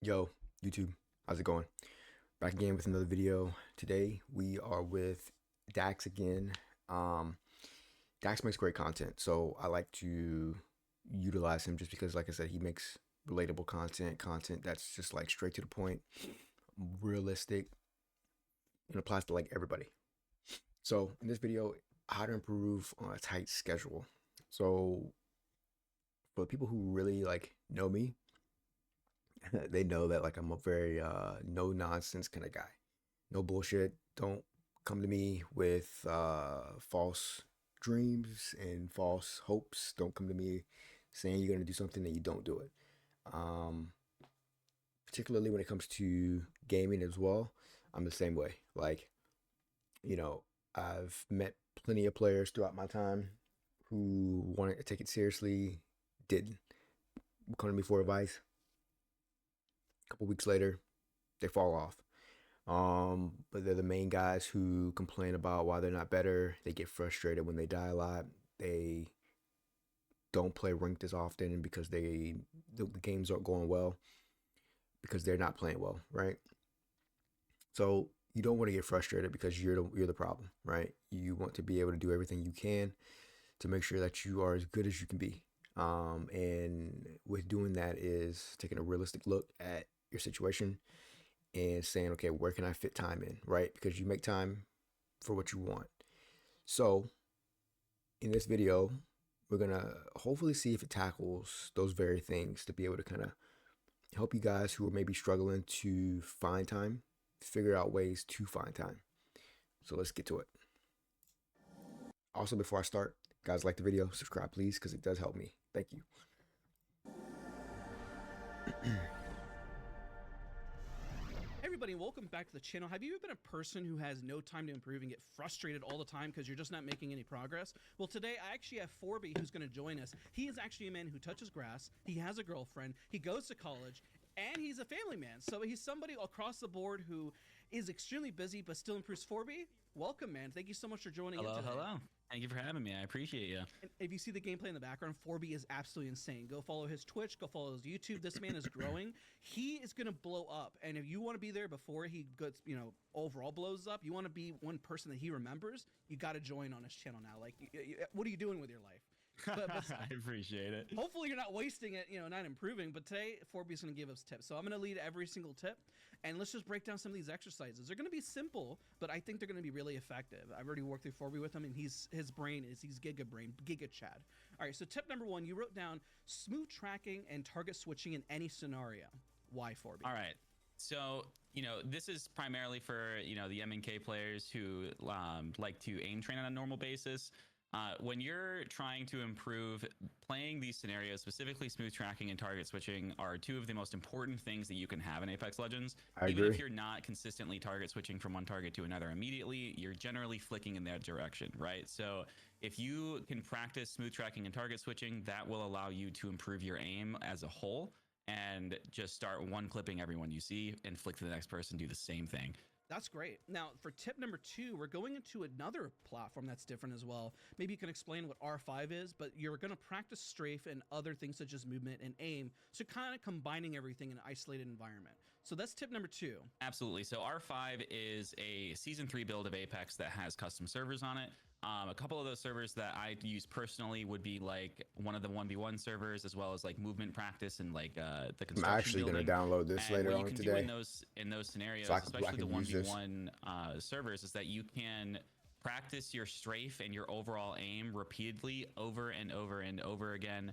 Yo, YouTube, how's it going? Back again with another video. Today we are with Dax again. Um, Dax makes great content, so I like to utilize him just because, like I said, he makes relatable content that's just like straight to the point, realistic, and applies to like everybody. So in this video, how to improve on a tight schedule. So for the people who really like know me, they know that like I'm a very no nonsense kind of guy. No bullshit. Don't come to me with false dreams and false hopes. Don't come to me saying you're gonna do something and you don't do it. Um, Particularly when it comes to gaming as well, I'm the same way. Like, you know, I've met plenty of players throughout my time who wanted to take it seriously, didn't come to me for advice. A couple weeks later, they fall off. But they're the main guys who complain about why they're not better. They get frustrated when they die a lot. They don't play ranked as often because the games aren't going well because they're not playing well, right? So you don't want to get frustrated because you're the problem, right? You want to be able to do everything you can to make sure that you are as good as you can be. And with doing that is taking a realistic look at your situation and saying, okay, where can I fit time in, right? Because you make time for what you want. So in this video, we're gonna hopefully see if it tackles those very things to be able to kind of help you guys who are maybe struggling to find time, figure out ways to find time. So let's get to it. Also, before I start, guys, like the video, subscribe please, because it does help me. Thank you. Everybody, welcome back to the channel. Have you ever been a person who has no time to improve and get frustrated all the time because you're just not making any progress? Well, today I actually have Forby who's going to join us. He is actually a man who touches grass. He has a girlfriend. He goes to college. And he's a family man. So he's somebody across the board who is extremely busy but still improves. Forby, welcome, man. Thank you so much for joining in Hello, today. hello. Thank you for having me. I appreciate you. And if you see the gameplay in the background, Forby is absolutely insane. Go follow his Twitch, go follow his YouTube. This man is growing. He is going to blow up. And if you want to be there before he gets, overall blows up, you want to be one person that he remembers, you got to join on his channel now. Like, what are you doing with your life? But I appreciate it. hopefully you're not wasting it, not improving. But today, Forby's going to give us tips. So I'm going to lead every single tip, and let's just break down some of these exercises. They're going to be simple, but I think they're going to be really effective. I've already worked through Forby with him, and he's Giga Brain, Giga Chad. All right, so tip number one, you wrote down smooth tracking and target switching in any scenario. Why, Forby? All right. So, this is primarily for, the M&K players who like to aim train on a normal basis. When you're trying to improve, playing these scenarios, specifically smooth tracking and target switching, are two of the most important things that you can have in Apex Legends. I Even agree. if you're not consistently target switching from one target to another immediately, you're generally flicking in that direction, right? So if you can practice smooth tracking and target switching, that will allow you to improve your aim as a whole and just start one clipping everyone you see and flick to the next person, do the same thing. That's great. Now, for tip number two, we're going into another platform that's different as well. Maybe you can explain what R5 is, but you're going to practice strafe and other things such as movement and aim. So kind of combining everything in an isolated environment. So that's tip number two. Absolutely. So R5 is a season 3 build of Apex that has custom servers on it. A couple of those servers that I use personally would be like one of the 1v1 servers, as well as like movement practice and like the construction. I'm actually building. gonna download this And later what you on can today. do in those scenarios, So I especially the can use this. 1v1 servers, is that you can practice your strafe and your overall aim repeatedly over and over and over again,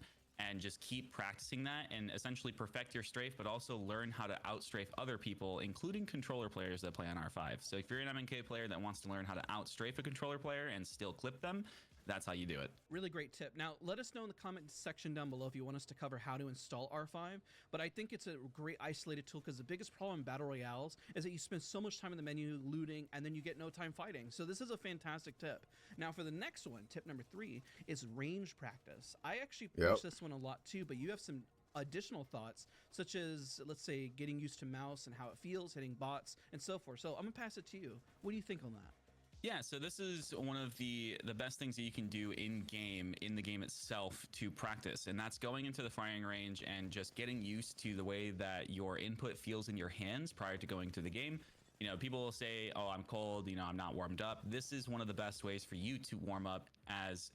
and just keep practicing that and essentially perfect your strafe, but also learn how to outstrafe other people, including controller players that play on R5. So if you're an MNK player that wants to learn how to outstrafe a controller player and still clip them, that's how you do it. Really great tip. Now, let us know in the comment section down below if you want us to cover how to install R5. But I think it's a great isolated tool because the biggest problem in Battle Royales is that you spend so much time in the menu looting and then you get no time fighting. So this is a fantastic tip. Now, for the next one, tip number three is range practice. I actually push this one a lot too, but you have some additional thoughts, such as, let's say, getting used to mouse and how it feels, hitting bots, and so forth. So I'm going to pass it to you. What do you think on that? Yeah, so this is one of the best things that you can do in game, in the game itself, to practice, and that's going into the firing range and just getting used to the way that your input feels in your hands prior to going to the game. You know, people will say, "Oh, I'm cold. You know, I'm not warmed up." This is one of the best ways for you to warm up as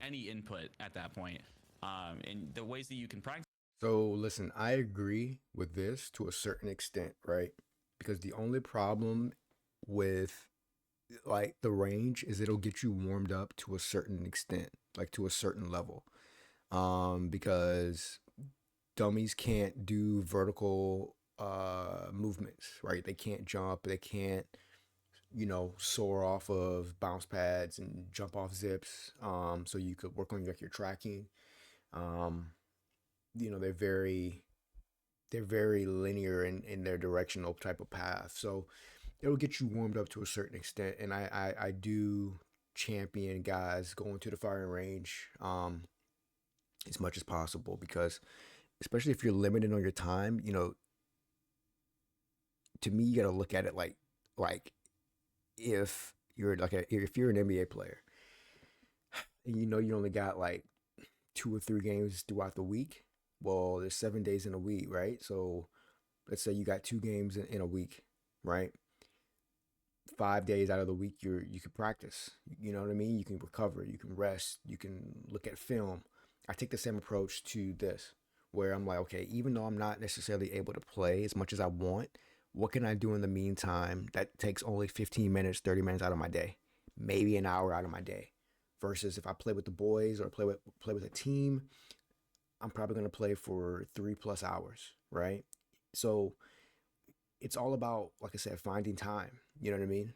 any input at that point. And the ways that you can practice. So listen, I agree with this to a certain extent, right? Because the only problem with like the range is it'll get you warmed up to a certain extent, like to a certain level. Because dummies can't do vertical movements, right? They can't jump, they can't, soar off of bounce pads and jump off zips. So you could work on like your tracking. Um, they're very linear in their directional type of path. So it'll get you warmed up to a certain extent. And I do champion guys going to the firing range as much as possible because especially if you're limited on your time, to me you got to look at it like if if you're an NBA player and you only got like 2 or 3 games throughout the week. Well, there's 7 days in a week, right? So let's say you got 2 games in a week, right? 5 days out of the week you can practice. You know what I mean? You can recover, you can rest, you can look at film. I take the same approach to this, where I'm like, okay, even though I'm not necessarily able to play as much as I want, what can I do in the meantime that takes only 15 minutes, 30 minutes out of my day, maybe an hour out of my day? Versus if I play with the boys or play with a team, I'm probably going to play for 3+ hours, right? So it's all about, like I said, finding time. You know what I mean?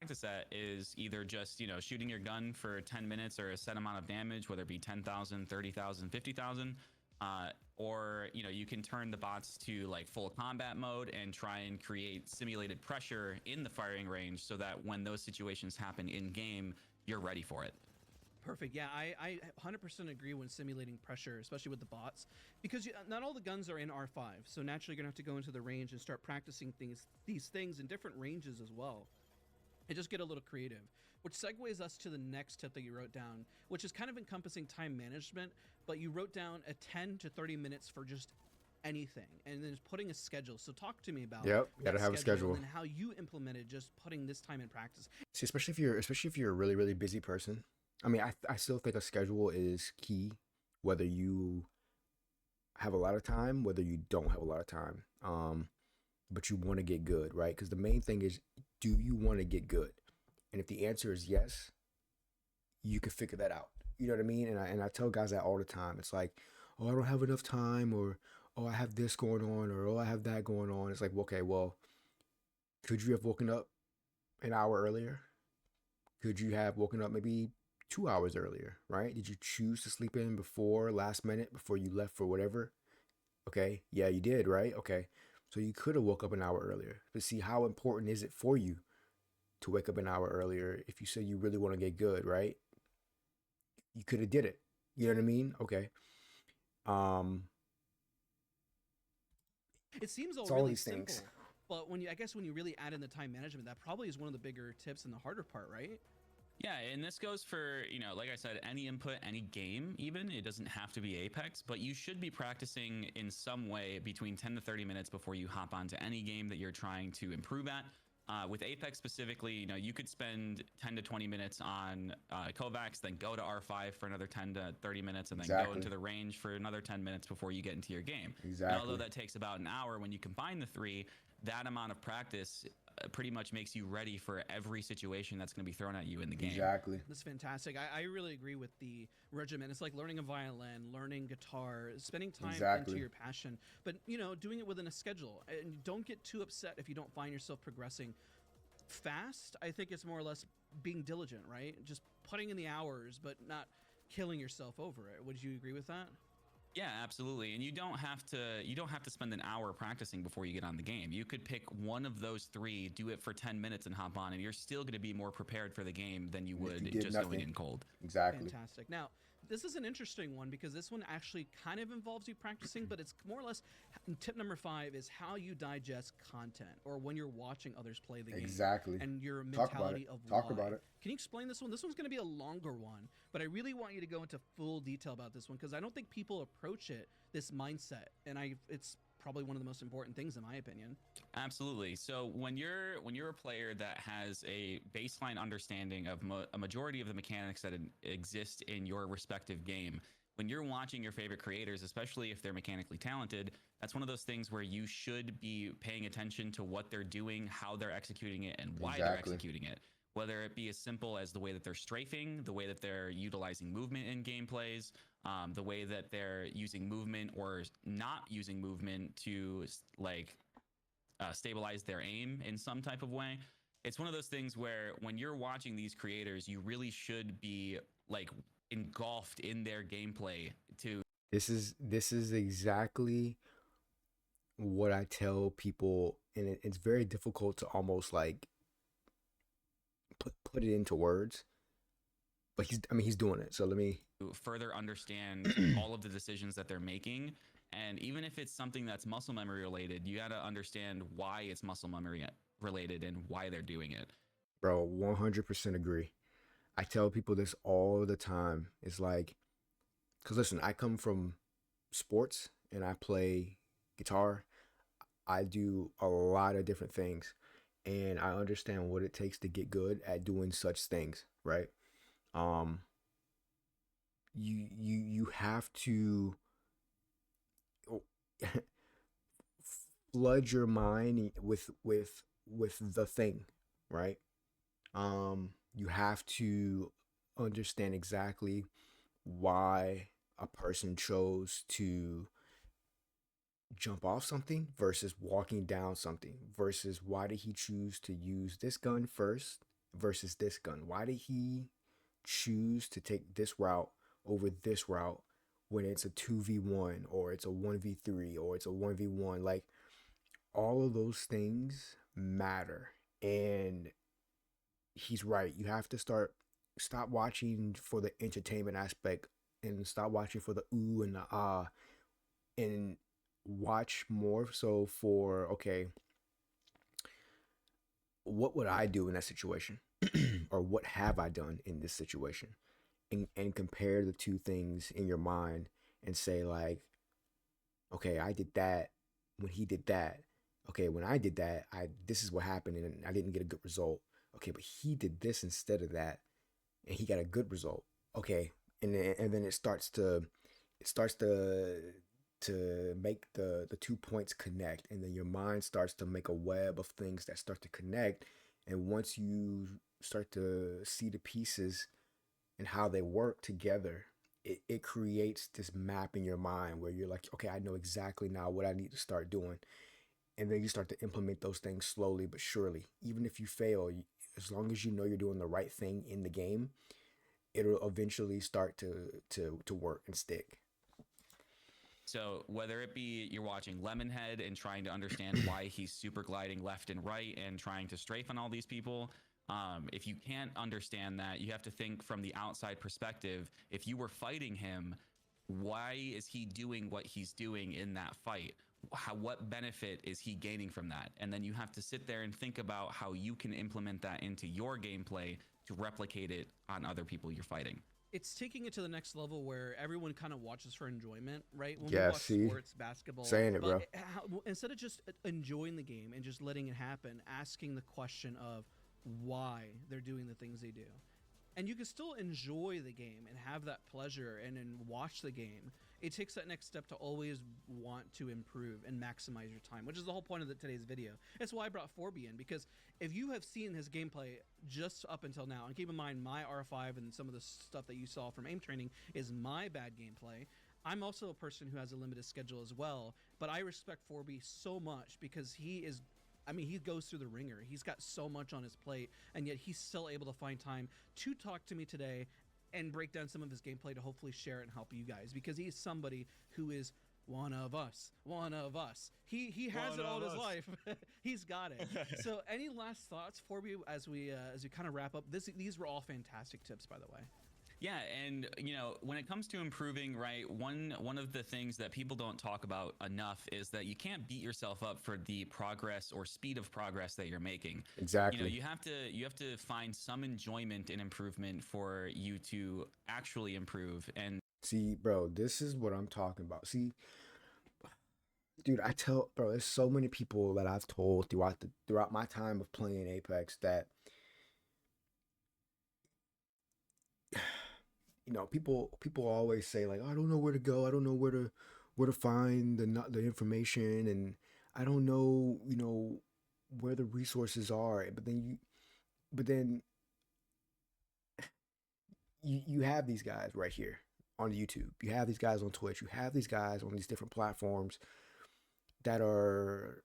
Practice that is either just, you know, shooting your gun for 10 minutes or a set amount of damage, whether it be 10,000, 30,000, 50,000, or, you know, you can turn the bots to like full combat mode and try and create simulated pressure in the firing range so that when those situations happen in game, you're ready for it. Perfect. Yeah, I 100% agree when simulating pressure, especially with the bots, because not all the guns are in R5. So naturally, you're gonna have to go into the range and start practicing these things in different ranges as well, and just get a little creative. Which segues us to the next tip that you wrote down, which is kind of encompassing time management. But you wrote down a 10 to 30 minutes for just anything, and then just putting a schedule. So talk to me about Yep, got to that have a schedule. and then how you implemented just putting this time in practice. See, especially if you're a really really busy person. I mean, I still think a schedule is key, whether you have a lot of time, whether you don't have a lot of time. But you want to get good, right? Because the main thing is, do you want to get good? And if the answer is yes, you can figure that out. You know what I mean? And I tell guys that all the time. It's like, oh, I don't have enough time, or oh, I have this going on, or oh, I have that going on. It's like, okay, well, could you have woken up an hour earlier? Could you have woken up maybe 2 hours earlier, right? Did you choose to sleep in before last minute, before you left for whatever? Okay, yeah, you did, right? Okay, so you could have woke up an hour earlier. But see, how important is it for you to wake up an hour earlier if you say you really want to get good, right? You could have did it. You know what I mean? Okay. Um, It seems all it's all really these simple, things. but I guess when you really add in the time management, that probably is one of the bigger tips and the harder part, right? Yeah, and this goes for, you know, like I said, any input, any game, even. It doesn't have to be Apex, but you should be practicing in some way between 10 to 30 minutes before you hop onto any game that you're trying to improve at. With Apex specifically, you know, you could spend 10 to 20 minutes on Kovacs, then go to R5 for another 10 to 30 minutes, and then go Exactly. into the range for another 10 minutes before you get into your game. And Exactly. although that takes about an hour, when you combine the three, that amount of practice pretty much makes you ready for every situation that's going to be thrown at you in the game. Exactly. That's fantastic. I really agree with the regimen. It's like learning a violin, learning guitar, spending time Exactly. into your passion, but doing it within a schedule. And don't get too upset if you don't find yourself progressing fast. I think it's more or less being diligent, right? Just putting in the hours, but not killing yourself over it. Would you agree with that? Yeah, absolutely. And you don't have to spend an hour practicing before you get on the game. You could pick one of those three, do it for 10 minutes and hop on, and you're still going to be more prepared for the game than you would you did just nothing. going in cold. Exactly. Fantastic. Now, this is an interesting one because this one actually kind of involves you practicing, but it's more or less tip number 5 is how you digest content or when you're watching others play the game. Exactly. And your Talk about mentality it. of Talk why. about it. Can you explain this one? This one's going to be a longer one, but I really want you to go into full detail about this one because I don't think people approach it this mindset, and it's probably one of the most important things in my opinion. Absolutely. So when you're a player that has a baseline understanding of a majority of the mechanics that exist in your respective game, when you're watching your favorite creators, especially if they're mechanically talented, that's one of those things where you should be paying attention to what they're doing, how they're executing it, and why they're Exactly. executing it. Whether it be as simple as the way that they're strafing, the way that they're utilizing movement in gameplays, the way that they're using movement or not using movement to like stabilize their aim in some type of way. It's one of those things where when you're watching these creators, you really should be like engulfed in their gameplay to. This is exactly what I tell people, and it's very difficult to almost like put it into words. But he's doing it. So let me. Further understand all of the decisions that they're making. And even if it's something that's muscle memory related, you got to understand why it's muscle memory related and why they're doing it. Bro, 100% agree. I tell people this all the time. It's like, because listen, I come from sports and I play guitar. I do a lot of different things, and I understand what it takes to get good at doing such things, right? Um, you have to flood your mind with the thing, right? You have to understand exactly why a person chose to jump off something versus walking down something versus why did he choose to use this gun first versus this gun? Why did he choose to take this route over this route when it's a 2v1 or it's a 1v3 or it's a 1v1? Like, all of those things matter. And he's right. You have to stop watching for the entertainment aspect and stop watching for the ooh and the ah, and watch more so for, okay, what would I do in that situation? Or what have I done in this situation? And compare the two things in your mind and say like, okay, I did that when he did that. Okay, when I did that, this is what happened and I didn't get a good result. Okay, but he did this instead of that and he got a good result. Okay, and then it starts to make the 2 points connect, and then your mind starts to make a web of things that start to connect. And once you start to see the pieces and how they work together, it creates this map in your mind where you're like, okay, I know exactly now what I need to start doing. And then you start to implement those things slowly but surely. Even if you fail, as long as you know you're doing the right thing in the game, it'll eventually start to work and stick. So whether it be you're watching Lemonhead and trying to understand why he's super gliding left and right and trying to strafe on all these people, if you can't understand that, you have to think from the outside perspective. If you were fighting him, why is he doing what he's doing in that fight? What benefit is he gaining from that? And then you have to sit there and think about how you can implement that into your gameplay to replicate it on other people you're fighting. It's taking it to the next level where everyone kind of watches for enjoyment, right? When Yeah, we watch see? sports, basketball, Saying it, bro. instead of just enjoying the game and just letting it happen, asking the question of why they're doing the things they do. And you can still enjoy the game and have that pleasure and watch the game. It takes that next step to always want to improve and maximize your time, which is the whole point of today's video. That's why I brought Forby in, because if you have seen his gameplay just up until now, and keep in mind my R5 and some of the stuff that you saw from aim training is my bad gameplay, I'm also a person who has a limited schedule as well, but I respect Forby so much because he goes through the ringer. He's got so much on his plate, and yet he's still able to find time to talk to me today and break down some of his gameplay to hopefully share it and help you guys, because he's somebody who is one of us. He has it all in his life. He's got it. So any last thoughts for you as we kind of wrap up? These were all fantastic tips, by the way. Yeah, and you know, when it comes to improving, right, one of the things that people don't talk about enough is that you can't beat yourself up for the progress or speed of progress that you're making. You know, Exactly. you have to find some enjoyment in improvement for you to actually improve. And See, bro, this is what I'm talking about. See, dude, I tell, bro, there's so many people that I've told throughout my time of playing Apex that people always say like, I don't know where to go, I don't know where to find the information, and I don't know, where the resources are. But then you have these guys right here on YouTube. You have these guys on Twitch. You have these guys on these different platforms that are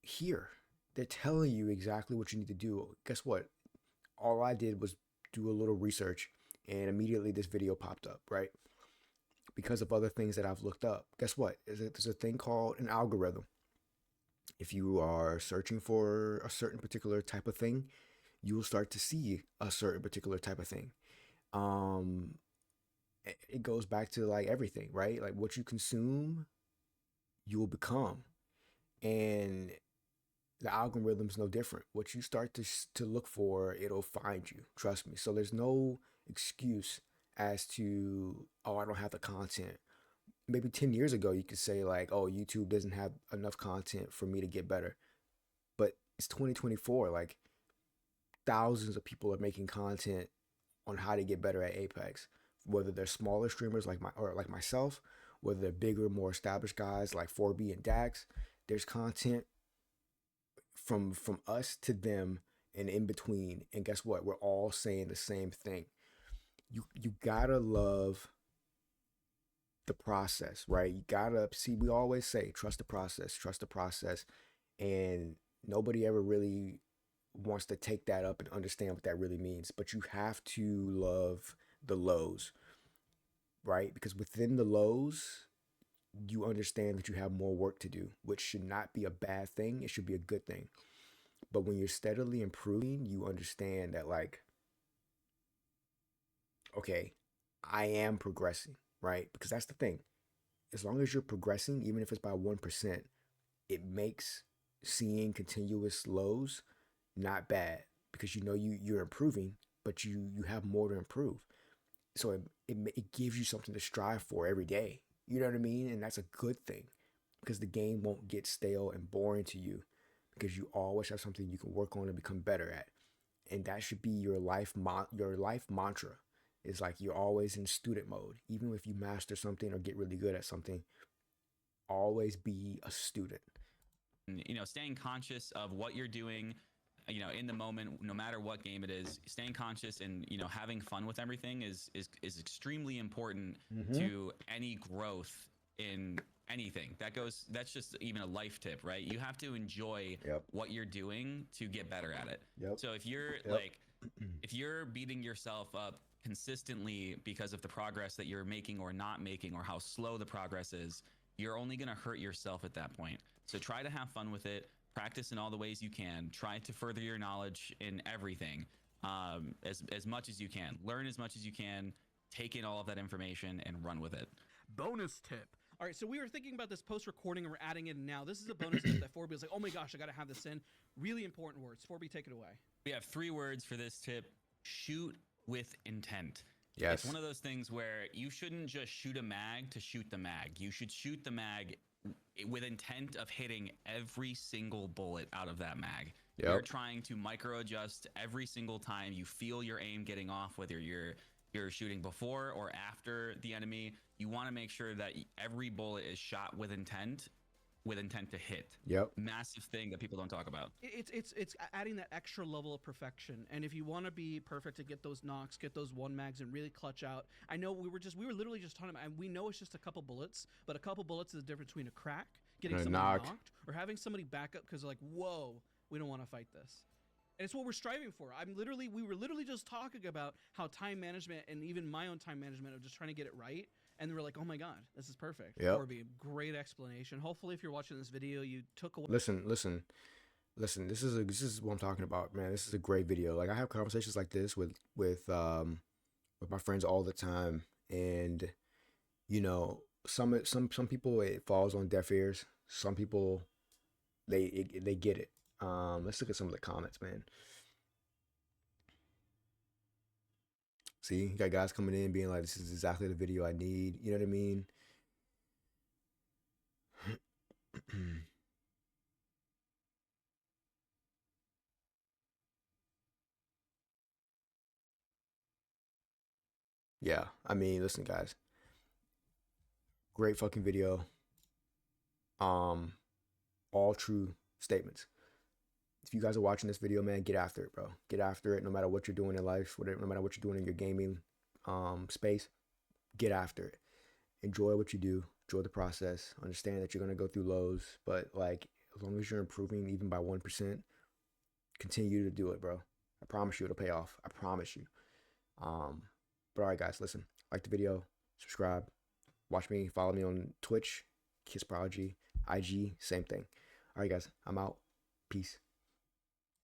here. They're telling you exactly what you need to do. Guess what? All I did was do a little research, and immediately this video popped up, right? Because of other things that I've looked up. Guess what? There's a thing called an algorithm. If you are searching for a certain particular type of thing, you will start to see a certain particular type of thing. Um, it goes back to like everything, right? Like what you consume, you will become. And the algorithm's no different. What you start to look for, it'll find you. Trust me. So there's no excuse as to, oh, I don't have the content. Maybe 10 years ago you could say like, oh, YouTube doesn't have enough content for me to get better. But it's 2024. Like thousands of people are making content on how to get better at Apex. Whether they're smaller streamers like myself, whether they're bigger, more established guys like 4B and Dax, there's content from us to them and in between. And guess what? We're all saying the same thing. You gotta love the process, right? You gotta see. We always say trust the process, trust the process, and nobody ever really wants to take that up and understand what that really means. But you have to love the lows, right? Because within the lows, you understand that you have more work to do, which should not be a bad thing. It should be a good thing. But when you're steadily improving, you understand that, like, okay, I am progressing, right? Because that's the thing. As long as you're progressing, even if it's by 1%, it makes seeing continuous lows not bad, because you know you're improving, but you have more to improve. So it gives you something to strive for every day. You know what I mean? And that's a good thing, because the game won't get stale and boring to you, because you always have something you can work on and become better at. And that should be your life mantra. Is like you're always in student mode. Even if you master something or get really good at something, always be a student. you know, staying conscious of what you're doing, you know, in the moment, no matter what game it is, staying conscious and, you know, having fun with everything is extremely important Mm-hmm. to any growth in anything. That's just even a life tip, right? You have to enjoy Yep. what you're doing to get better at it. Yep. So if you're Yep. if you're beating yourself up consistently because of the progress that you're making or not making, or how slow the progress is, you're only going to hurt yourself at that point. So try to have fun with it. Practice in all the ways you can. Try to further your knowledge in everything, as much as you can. Learn as much as you can. Take in all of that information and run with it. Bonus tip. All right, so we were thinking about this post recording and we're adding it in now. This is a bonus tip that 4B was like, oh my gosh, I got to have this in. Really important words. 4B, take it away. We have 3 words for this tip. Shoot with intent. Yes. It's one of those things where you shouldn't just shoot a mag to shoot the mag. You should shoot the mag with intent of hitting every single bullet out of that mag. Yep. You're trying to micro adjust every single time you feel your aim getting off, whether you're shooting before or after the enemy. You want to make sure that every bullet is shot with intent to hit. Yep. Massive thing that people don't talk about. It's adding that extra level of perfection. And if you want to be perfect to get those knocks, get those one mags, and really clutch out. I know we were literally just talking about, and we know it's just a couple bullets, but a couple bullets is the difference between a crack, getting And a somebody knock. knocked, or having somebody back up because like, whoa, we don't want to fight this. And it's what we're striving for. We were literally just talking about how time management and even my own time management of just trying to get it right. And we were like, oh my God, this is perfect. Yep. Corby, great explanation. Hopefully if you're watching this video, you took away. Listen. This is what I'm talking about, man. This is a great video. Like I have conversations like this with with my friends all the time, and you know, some people it falls on deaf ears. Some people they get it. Let's look at some of the comments, man. See, you got guys coming in being like, "This is exactly the video I need." You know what I mean? Yeah, I mean, listen, guys, great fucking video. Um, all true statements. If you guys are watching this video, man, get after it, bro. Get after it. No matter what you're doing in life, whatever, no matter what you're doing in your gaming space, get after it. Enjoy what you do. Enjoy the process. Understand that you're gonna go through lows, but like as long as you're improving even by 1%, continue to do it, bro. I promise you it'll pay off. I promise you. Um, but all right, guys, listen. Like the video, subscribe, watch me, follow me on Twitch, KisProdigy, IG, same thing. All right, guys, I'm out. Peace.